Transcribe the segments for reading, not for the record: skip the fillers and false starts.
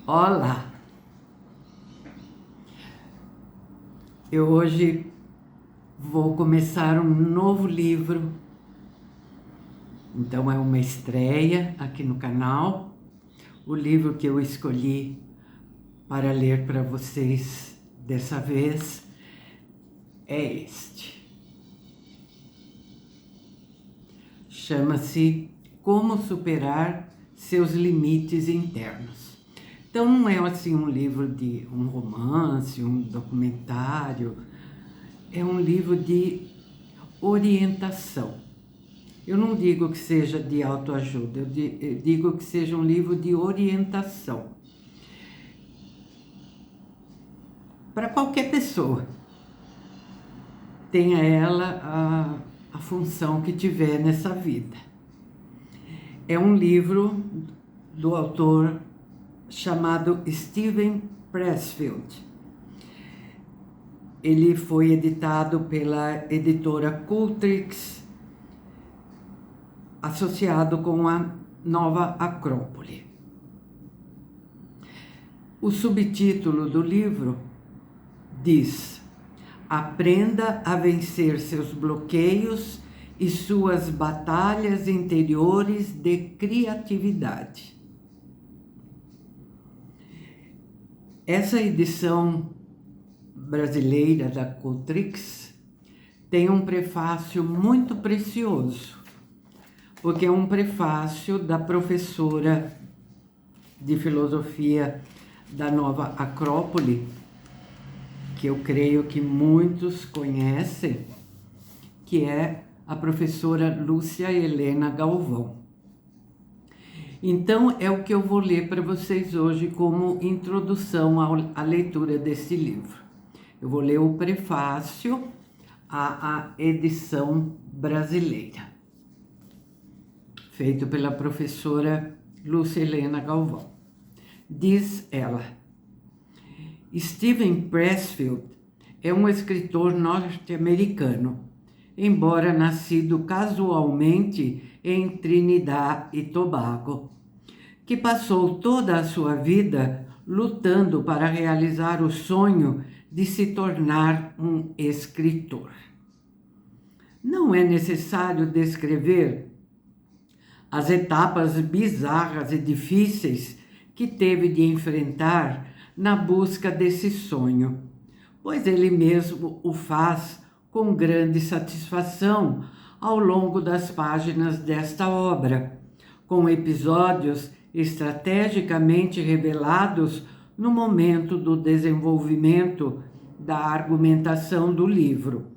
Olá! Eu hoje vou começar um novo livro, então é uma estreia aqui no canal. O livro que eu escolhi para ler para vocês dessa vez é este. Chama-se Como Superar Seus Limites Internos. Então não é assim um livro de um romance, um documentário, é um livro de orientação. Eu não digo que seja de autoajuda, eu digo que seja um livro de orientação. Para qualquer pessoa, tenha ela a função que tiver nessa vida. É um livro do autor chamado Steven Pressfield. Ele foi editado pela editora Cultrix, associado com a Nova Acrópole. O subtítulo do livro diz: Aprenda a vencer seus bloqueios e suas batalhas interiores de criatividade. Essa edição brasileira da Cultrix tem um prefácio muito precioso, porque é um prefácio da professora de filosofia da Nova Acrópole, que eu creio que muitos conhecem, que é a professora Lúcia Helena Galvão. Então, é o que eu vou ler para vocês hoje como introdução à leitura desse livro. Eu vou ler o prefácio à edição brasileira, feito pela professora Lúcia Helena Galvão. Diz ela: Steven Pressfield é um escritor norte-americano, embora nascido casualmente em Trinidad e Tobago, que passou toda a sua vida lutando para realizar o sonho de se tornar um escritor. Não é necessário descrever as etapas bizarras e difíceis que teve de enfrentar na busca desse sonho, pois ele mesmo o faz com grande satisfação ao longo das páginas desta obra, com episódios estrategicamente revelados no momento do desenvolvimento da argumentação do livro,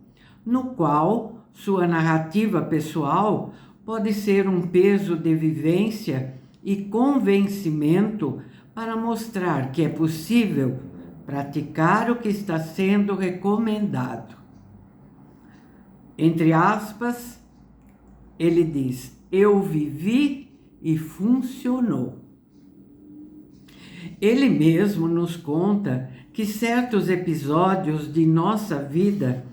no qual sua narrativa pessoal pode ser um peso de vivência e convencimento para mostrar que é possível praticar o que está sendo recomendado. Entre aspas, ele diz: eu vivi e funcionou. Ele mesmo nos conta que certos episódios de nossa vida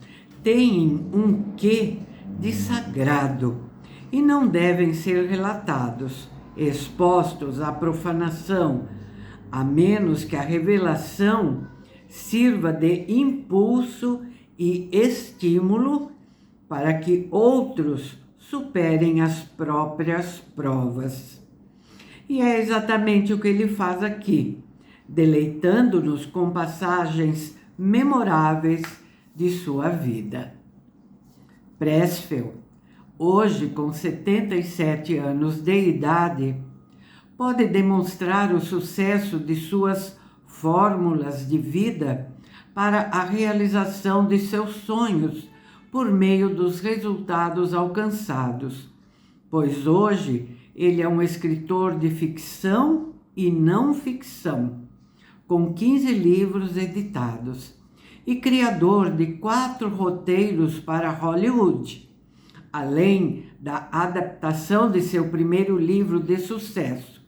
têm um quê de sagrado e não devem ser relatados, expostos à profanação, a menos que a revelação sirva de impulso e estímulo para que outros superem as próprias provas. E é exatamente o que ele faz aqui, deleitando-nos com passagens memoráveis de sua vida. Pressfield, hoje com 77 anos de idade, pode demonstrar o sucesso de suas fórmulas de vida para a realização de seus sonhos por meio dos resultados alcançados, pois hoje ele é um escritor de ficção e não ficção, com 15 livros editados e criador de 4 roteiros para Hollywood, além da adaptação de seu primeiro livro de sucesso,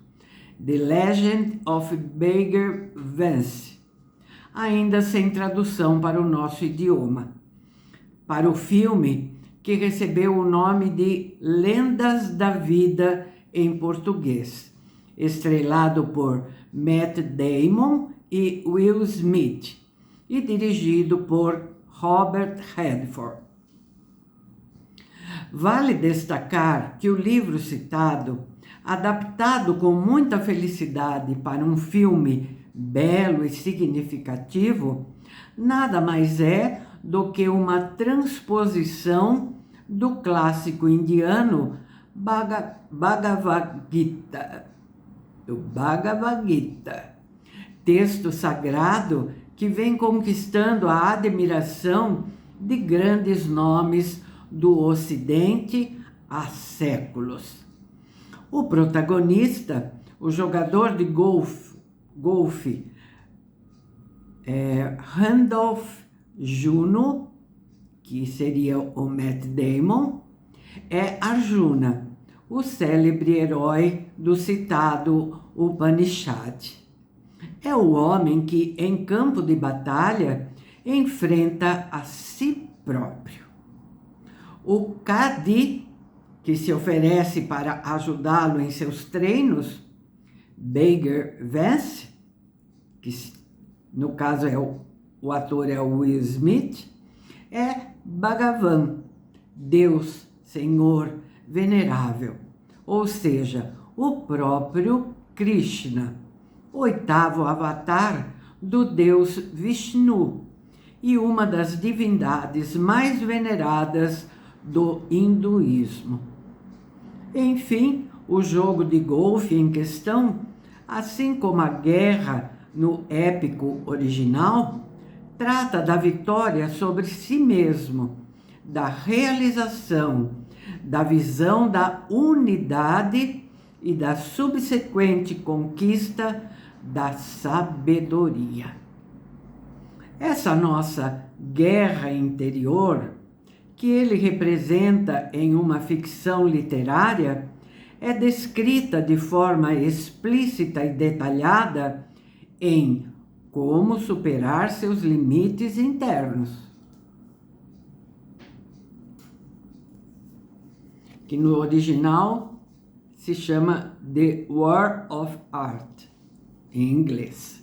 The Legend of Bagger Vance, ainda sem tradução para o nosso idioma, para o filme que recebeu o nome de Lendas da Vida em português estrelado por Matt Damon e Will Smith, e dirigido por Robert Redford. Vale destacar que o livro citado, adaptado com muita felicidade para um filme belo e significativo, nada mais é do que uma transposição do clássico indiano Bhagavad Gita, texto sagrado que vem conquistando a admiração de grandes nomes do Ocidente há séculos. O protagonista, o jogador de golfe Randolph Juno, que seria o Matt Damon, é Arjuna, o célebre herói do citado Upanishad. É o homem que, em campo de batalha, enfrenta a si próprio. O Kadi, que se oferece para ajudá-lo em seus treinos, Bagger Vance, que no caso o ator é o Will Smith, é Bhagavan, Deus, Senhor, venerável, ou seja, o próprio Krishna, oitavo avatar do deus Vishnu e uma das divindades mais veneradas do hinduísmo. Enfim, o jogo de golfe em questão, assim como a guerra no épico original, trata da vitória sobre si mesmo, da realização, da visão da unidade e da subsequente conquista da sabedoria. Essa nossa guerra interior, que ele representa em uma ficção literária, é descrita de forma explícita e detalhada em Como Superar Seus Limites Internos, que no original se chama The War of Art, em inglês.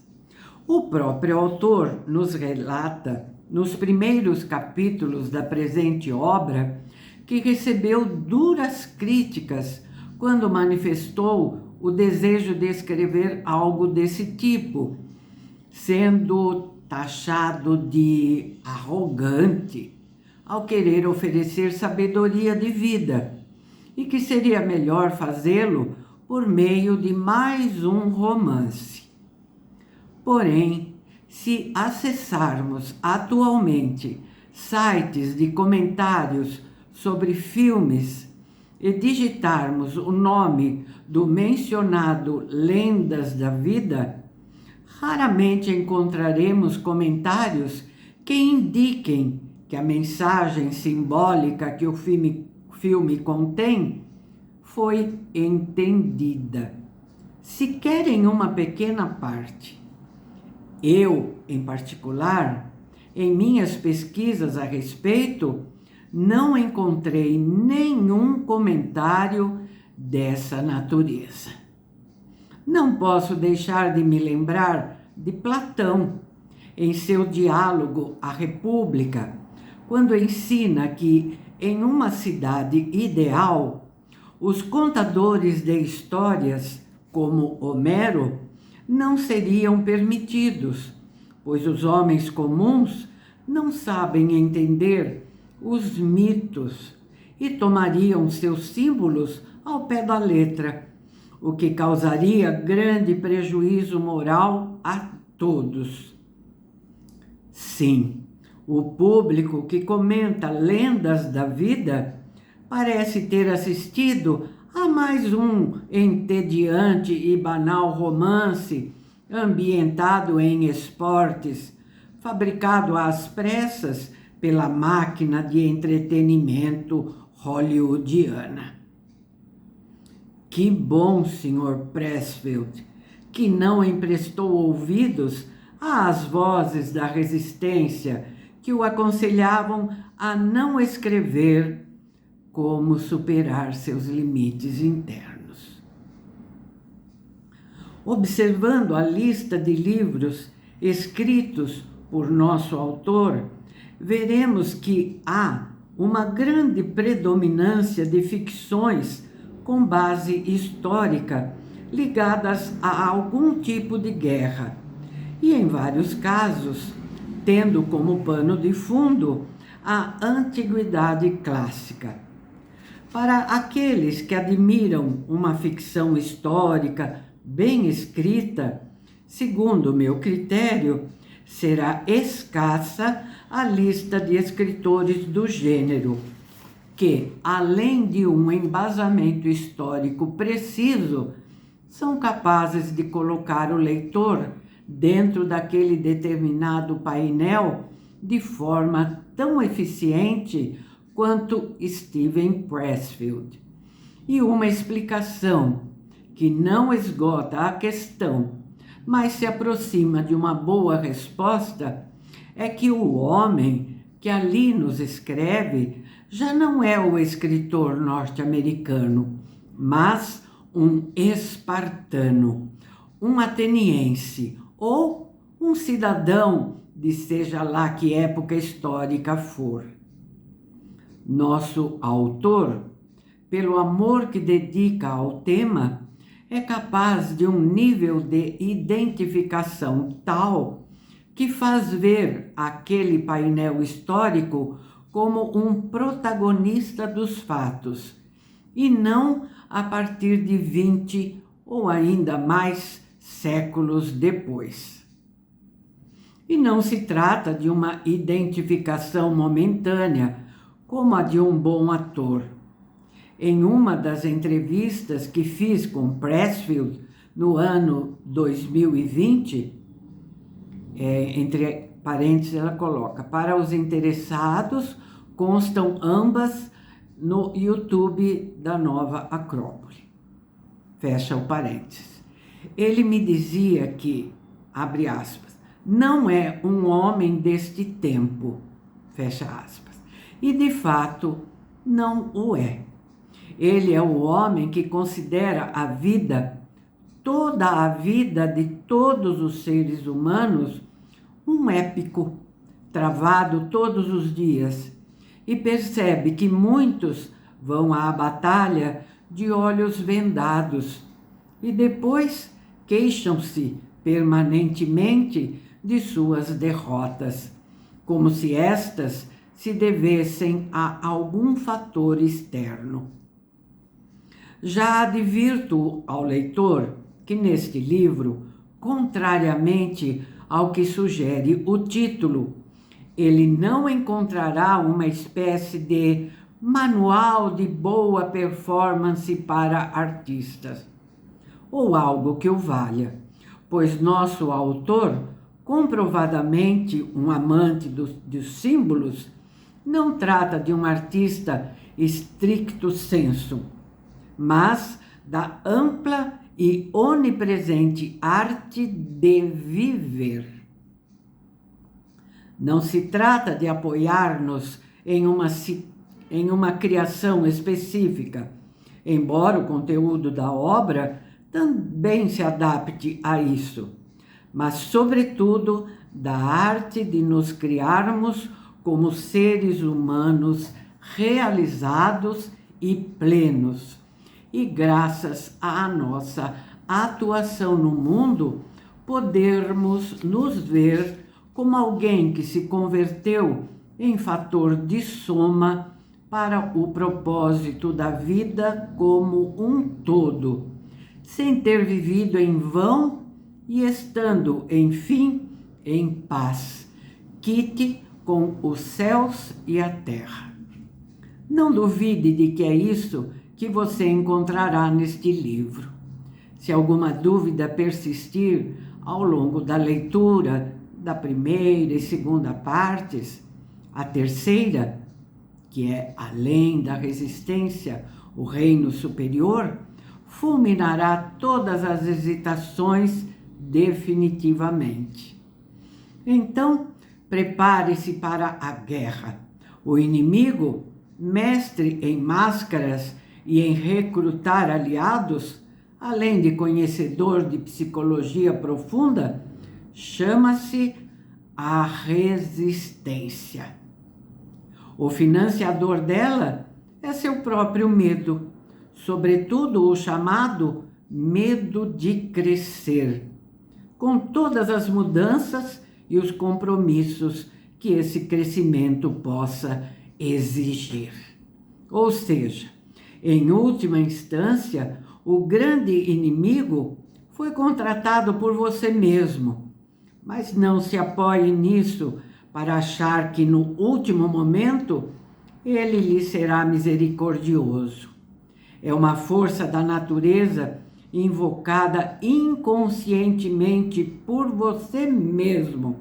O próprio autor nos relata, nos primeiros capítulos da presente obra, que recebeu duras críticas quando manifestou o desejo de escrever algo desse tipo, sendo taxado de arrogante ao querer oferecer sabedoria de vida, e que seria melhor fazê-lo por meio de mais um romance. Porém, se acessarmos atualmente sites de comentários sobre filmes e digitarmos o nome do mencionado Lendas da Vida, raramente encontraremos comentários que indiquem que a mensagem simbólica que o filme contém foi entendida, sequer em uma pequena parte. Eu, em particular, em minhas pesquisas a respeito, não encontrei nenhum comentário dessa natureza. Não posso deixar de me lembrar de Platão, em seu diálogo à República, quando ensina que, em uma cidade ideal, os contadores de histórias, como Homero, não seriam permitidos, pois os homens comuns não sabem entender os mitos e tomariam seus símbolos ao pé da letra, o que causaria grande prejuízo moral a todos. Sim, o público que comenta Lendas da Vida parece ter assistido a mais um entediante e banal romance ambientado em esportes, fabricado às pressas pela máquina de entretenimento hollywoodiana. Que bom, Sr. Pressfield, que não emprestou ouvidos às vozes da resistência que o aconselhavam a não escrever Como Superar Seus Limites Internos. Observando a lista de livros escritos por nosso autor, veremos que há uma grande predominância de ficções com base histórica ligadas a algum tipo de guerra, e em vários casos, tendo como pano de fundo a antiguidade clássica. Para aqueles que admiram uma ficção histórica bem escrita, segundo meu critério, será escassa a lista de escritores do gênero, que, além de um embasamento histórico preciso, são capazes de colocar o leitor dentro daquele determinado painel de forma tão eficiente quanto Steven Pressfield. E uma explicação que não esgota a questão, mas se aproxima de uma boa resposta, é que o homem que ali nos escreve já não é o escritor norte-americano, mas um espartano, um ateniense ou um cidadão de seja lá que época histórica for. Nosso autor, pelo amor que dedica ao tema, é capaz de um nível de identificação tal que faz ver aquele painel histórico como um protagonista dos fatos, e não a partir de 20 ou ainda mais séculos depois. E não se trata de uma identificação momentânea, como a de um bom ator. Em uma das entrevistas que fiz com Pressfield no ano 2020, entre parênteses ela coloca, para os interessados, constam ambas no YouTube da Nova Acrópole. Fecha o parênteses. Ele me dizia que, abre aspas, não é um homem deste tempo, fecha aspas. E de fato não o é. Ele é o homem que considera a vida, toda a vida de todos os seres humanos, um épico, travado todos os dias, e percebe que muitos vão à batalha de olhos vendados e depois queixam-se permanentemente de suas derrotas, como se estas se devessem a algum fator externo. Já advirto ao leitor que neste livro, contrariamente ao que sugere o título, ele não encontrará uma espécie de manual de boa performance para artistas, ou algo que o valha, pois nosso autor, comprovadamente um amante dos símbolos, não trata de um artista stricto sensu, mas da ampla e onipresente arte de viver. Não se trata de apoiar-nos em uma criação específica, embora o conteúdo da obra também se adapte a isso, mas, sobretudo, da arte de nos criarmos como seres humanos realizados e plenos. E graças à nossa atuação no mundo, podermos nos ver como alguém que se converteu em fator de soma para o propósito da vida como um todo, sem ter vivido em vão e estando, enfim, em paz, quite com os céus e a terra. Não duvide de que é isso que você encontrará neste livro. Se alguma dúvida persistir ao longo da leitura da primeira e segunda partes, a terceira, que é Além da Resistência, o Reino Superior, fulminará todas as hesitações definitivamente. Então, prepare-se para a guerra. O inimigo, mestre em máscaras e em recrutar aliados, além de conhecedor de psicologia profunda, chama-se a resistência. O financiador dela é seu próprio medo, sobretudo o chamado medo de crescer, com todas as mudanças e os compromissos que esse crescimento possa exigir. Ou seja, em última instância, o grande inimigo foi contratado por você mesmo, mas não se apoie nisso para achar que no último momento ele lhe será misericordioso. É uma força da natureza invocada inconscientemente por você mesmo,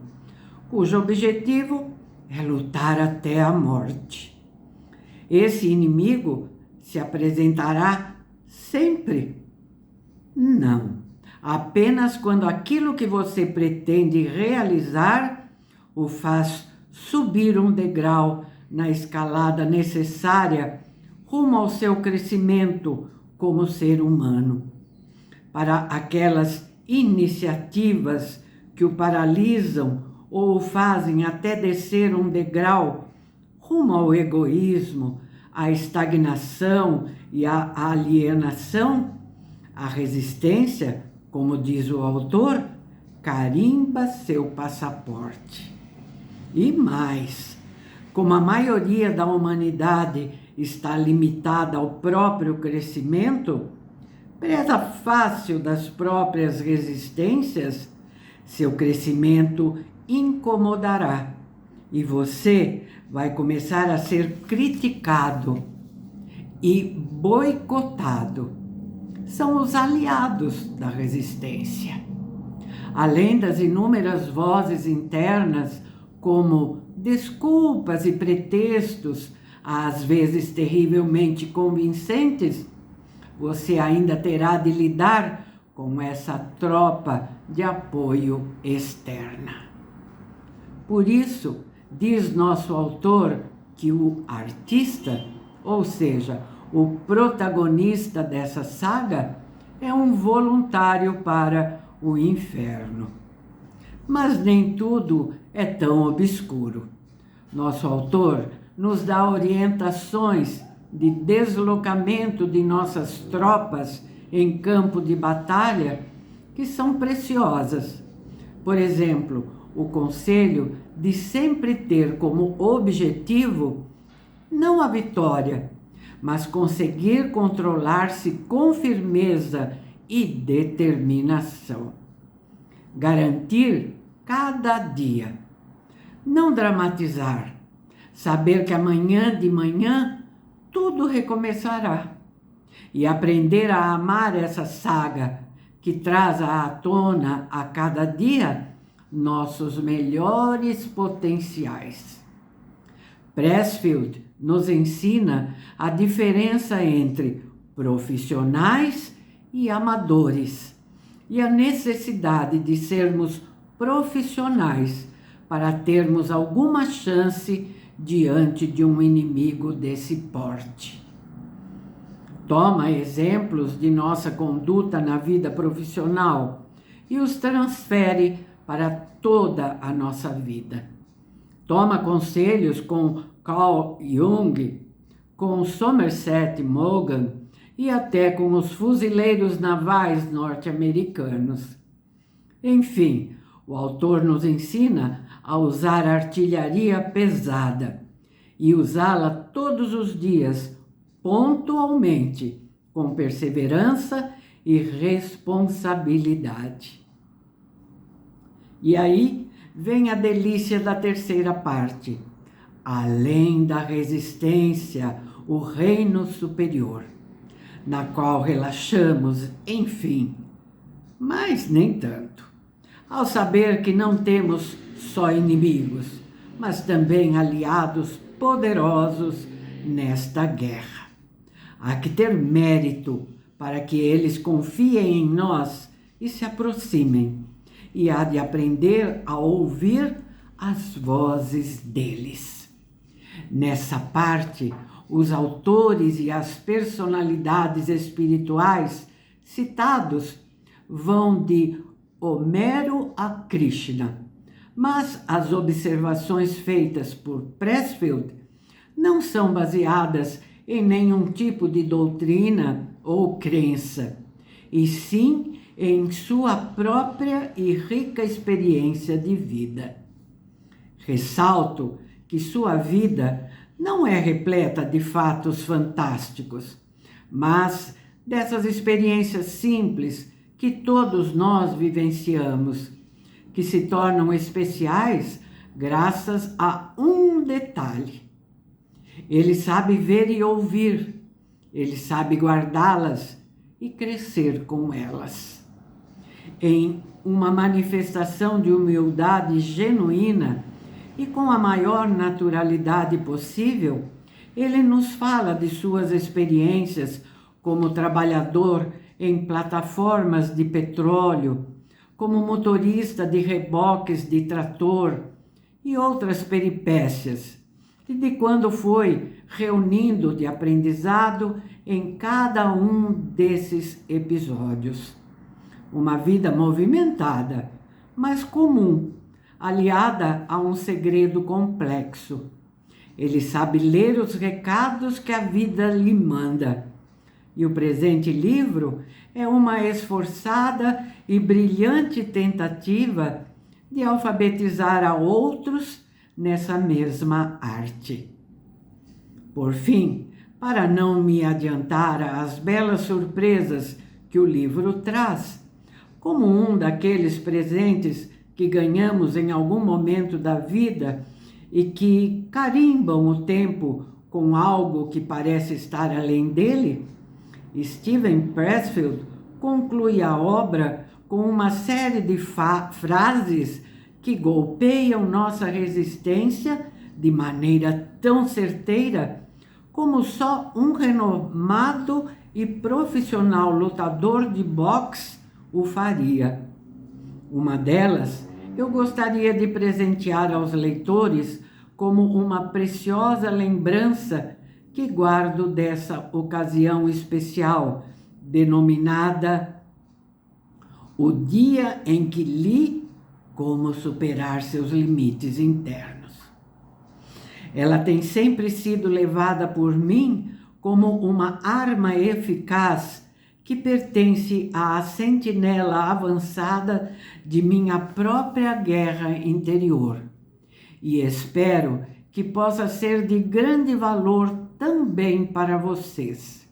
cujo objetivo é lutar até a morte. Esse inimigo se apresentará sempre? Não. Apenas quando aquilo que você pretende realizar o faz subir um degrau na escalada necessária rumo ao seu crescimento como ser humano. Para aquelas iniciativas que o paralisam ou o fazem até descer um degrau rumo ao egoísmo, à estagnação e à alienação, a resistência, como diz o autor, carimba seu passaporte. E mais, como a maioria da humanidade está limitada ao próprio crescimento, presa fácil das próprias resistências, seu crescimento incomodará e você vai começar a ser criticado e boicotado. São os aliados da resistência. Além das inúmeras vozes internas, como desculpas e pretextos, às vezes terrivelmente convincentes, você ainda terá de lidar com essa tropa de apoio externa. Por isso, diz nosso autor que o artista, ou seja, o protagonista dessa saga, é um voluntário para o inferno. Mas nem tudo é tão obscuro. Nosso autor nos dá orientações de deslocamento de nossas tropas em campo de batalha que são preciosas. Por exemplo, o conselho de sempre ter como objetivo não a vitória, mas conseguir controlar-se com firmeza e determinação. Garantir cada dia. Não dramatizar. Saber que amanhã de manhã tudo recomeçará. E aprender a amar essa saga que traz à tona a cada dia nossos melhores potenciais. Pressfield nos ensina a diferença entre profissionais e amadores e a necessidade de sermos profissionais para termos alguma chance diante de um inimigo desse porte. Toma exemplos de nossa conduta na vida profissional e os transfere para toda a nossa vida. Toma conselhos com Carl Jung, com Somerset Maugham e até com os fuzileiros navais norte-americanos. Enfim, o autor nos ensina a usar artilharia pesada e usá-la todos os dias, pontualmente, com perseverança e responsabilidade. E aí vem a delícia da terceira parte. Além da resistência, o reino superior, na qual relaxamos, enfim, mas nem tanto, ao saber que não temos só inimigos, mas também aliados poderosos nesta guerra. Há que ter mérito para que eles confiem em nós e se aproximem, e há de aprender a ouvir as vozes deles. Nessa parte, os autores e as personalidades espirituais citados vão de Homero a Krishna, mas as observações feitas por Pressfield não são baseadas em nenhum tipo de doutrina ou crença, e sim em sua própria e rica experiência de vida. Ressalto que sua vida não é repleta de fatos fantásticos, mas dessas experiências simples que todos nós vivenciamos, que se tornam especiais graças a um detalhe. Ele sabe ver e ouvir, ele sabe guardá-las e crescer com elas. Em uma manifestação de humildade genuína e com a maior naturalidade possível, ele nos fala de suas experiências como trabalhador em plataformas de petróleo, como motorista de reboques de trator e outras peripécias, e de quando foi reunindo de aprendizado em cada um desses episódios. Uma vida movimentada, mas comum, aliada a um segredo complexo. Ele sabe ler os recados que a vida lhe manda. E o presente livro é uma esforçada e brilhante tentativa de alfabetizar a outros nessa mesma arte. Por fim, para não me adiantar às belas surpresas que o livro traz, como um daqueles presentes que ganhamos em algum momento da vida e que carimbam o tempo com algo que parece estar além dele, Steven Pressfield conclui a obra com uma série de frases que golpeiam nossa resistência de maneira tão certeira como só um renomado e profissional lutador de boxe o faria. Uma delas eu gostaria de presentear aos leitores como uma preciosa lembrança que guardo dessa ocasião especial, denominada O Dia em que Li Como Superar Seus Limites Internos. Ela tem sempre sido levada por mim como uma arma eficaz que pertence à sentinela avançada de minha própria guerra interior. E espero que possa ser de grande valor também para vocês.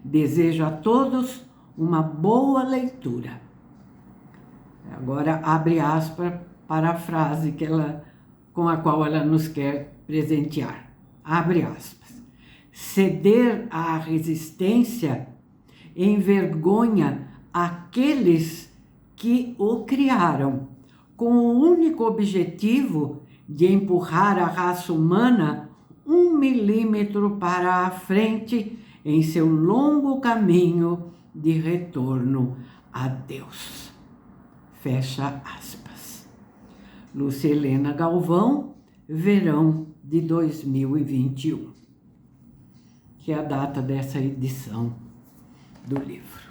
Desejo a todos uma boa leitura. Agora abre aspas para a frase com a qual ela nos quer presentear. Abre aspas. Ceder à resistência envergonha aqueles que o criaram, com o único objetivo de empurrar a raça humana 1 milímetro para a frente em seu longo caminho de retorno a Deus. Fecha aspas. Lúcia Helena Galvão, verão de 2021, que é a data dessa edição do livro.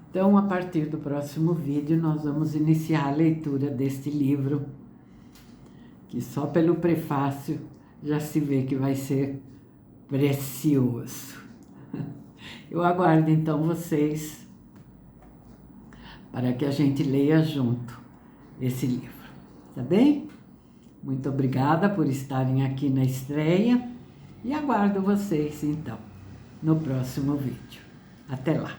Então, a partir do próximo vídeo, nós vamos iniciar a leitura deste livro, que só pelo prefácio já se vê que vai ser precioso. Eu aguardo, então, vocês para que a gente leia junto esse livro, tá bem? Muito obrigada por estarem aqui na estreia e aguardo vocês, então, no próximo vídeo. Até lá!